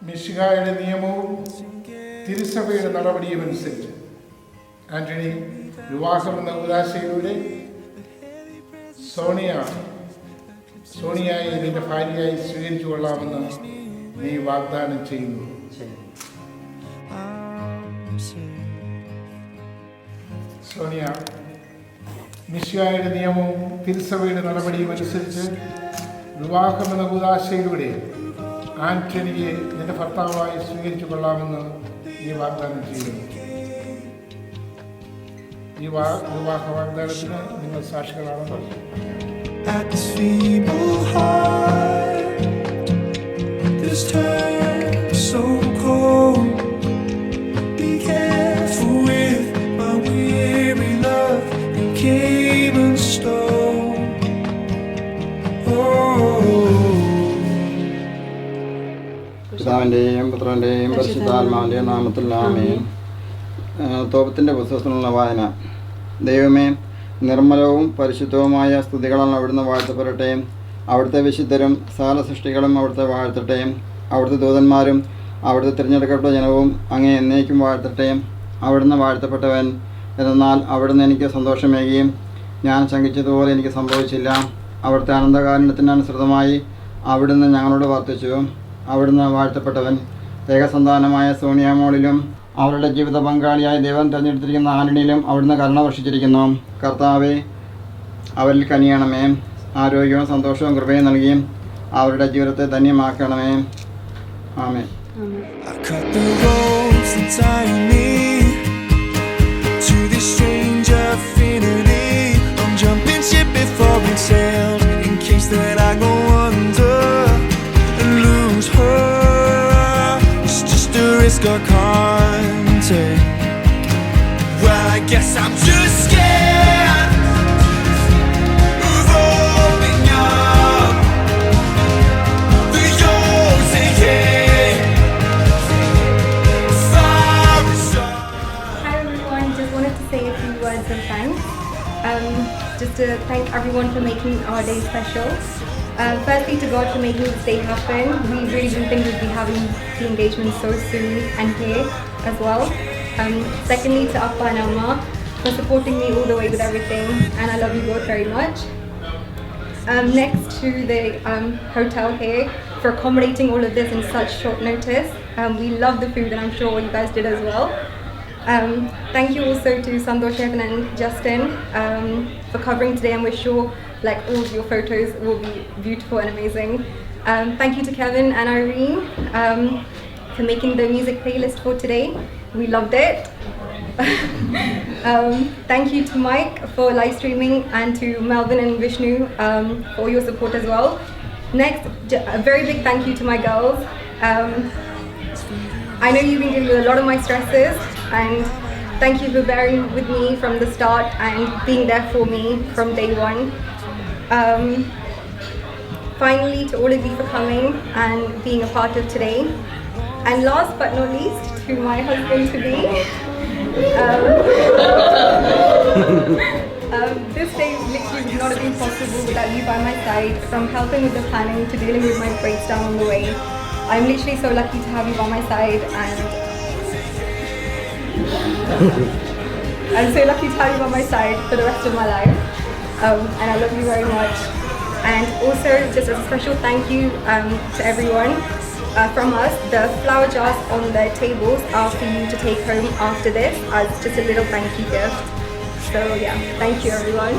മിശിഹായുടെ നിയമവും തിരുസഭയുടെ നടപടിയും അനുസരിച്ച് ആന്റണി വിവാഹമെന്ന ഉദാശയിലൂടെ സോണിയായി നിന്റെ ഭാര്യയായി സ്വീകരിച്ചു കൊള്ളാമെന്ന് നീ വാഗ്ദാനം ചെയ്യുന്നു. സോണിയ, മിശിഹായുടെ നിയമവും തിരുസഭയുടെ നടപടിയും അനുസരിച്ച് വിവാഹമെന്ന ഉദാശയിലൂടെ ആന്റണിയെ നിന്റെ ഭർത്താവായി സ്വീകരിച്ചു കൊള്ളാമെന്ന് നീ വാഗ്ദാനം ചെയ്യുന്നു. ഈ വിവാഹ വാഗ്ദാനത്തിന് നിങ്ങൾ സാക്ഷികളാണല്ലോ. At this feeble heart, this turn so cold. Be careful with my weary love, it came and stole. പിതാവിൻ്റെയും പുത്രൻ്റെയും പരിശുദ്ധാത്മാവിൻ്റെയും നാമത്തിൽ ആമേൻ. തോപത്തിൻ്റെ പുസ്തകത്തിനുള്ള വായന. ദൈവമേ, നിർമ്മലവും പരിശുദ്ധവുമായ സ്തുതികളാൽ അവിടുന്ന് വാഴ്ത്തപ്പെടട്ടെ. അവിടുത്തെ വിശുദ്ധരും സകല സൃഷ്ടികളും അവിടുത്തെ വാഴ്ത്തട്ടെ. അവിടുത്തെ ദൂതന്മാരും അവിടുത്തെ തിരഞ്ഞെടുക്കപ്പെട്ട ജനവും അങ്ങേ എന്നേക്കും വാഴ്ത്തട്ടെ. അവിടുന്ന് വാഴ്ത്തപ്പെട്ടവൻ, എന്നാൽ അവിടുന്ന് എനിക്ക് സന്തോഷമേകുകയും ഞാൻ ശങ്കിച്ചതുപോലെ എനിക്ക് സംഭവിച്ചില്ല. അവിടുത്തെ അനന്തകാരുണ്യത്തിനനുസൃതമായി അവിടുന്ന് ഞങ്ങളോട് വർത്തിച്ചു. അവിടുന്ന് വാഴ്ത്തപ്പെട്ടവൻ. ഏകസന്താനമായ സോണിയാമോളിലും അവരുടെ ജീവിത പങ്കാളിയായി ദൈവം തിരഞ്ഞെടുത്തിരിക്കുന്ന ആന്റണിയിലും അവിടുന്ന് കരുണ വർഷിച്ചിരിക്കുന്നു. കർത്താവെ, അവരിൽ കനിയണമേ. ആരോഗ്യവും സന്തോഷവും കൃപയും നൽകിയും അവരുടെ ജീവിതത്തെ ധന്യമാക്കണമേ. ആമേൻ. Or contact. Well, I guess I'm just scared of opening up the yours again. Hi everyone, just wanted to say a few words of thanks. Just to thank everyone for making our day special. Firstly, to God for making this day happen. We really didn't think we'd be having the engagement so soon and here as well. Secondly, to Appa and Amma for supporting me all the way with everything, and I love you both very much. Next, to the hotel here for accommodating all of this in such short notice. We love the food, and I'm sure you guys did as well. Thank you also to Santosh and Justin for covering today, and we're sure like all of your photos will be beautiful and amazing. Thank you to Kevin and Irene for making the music playlist for today. We loved it. Thank you to Mike for live streaming, and to Melvin and Vishnu for your support as well. Next, a very big thank you to my girls. I know you've been dealing with a lot of my stresses, and thank you for bearing with me from the start and being there for me from day one. Finally, to all of you for coming and being a part of today. And last but not least, to my husband-to-be. This day literally would not have been possible without you by my side, from helping with the planning to dealing with my breakdown on the way. I'm literally so lucky to have you by my side, and I'm so lucky to have you by my side for the rest of my life. And I love you very much. And also, just a special thank you to everyone from us. The flower jars on the tables are for you to take home after this as just a little thank you gift. So yeah, thank you everyone.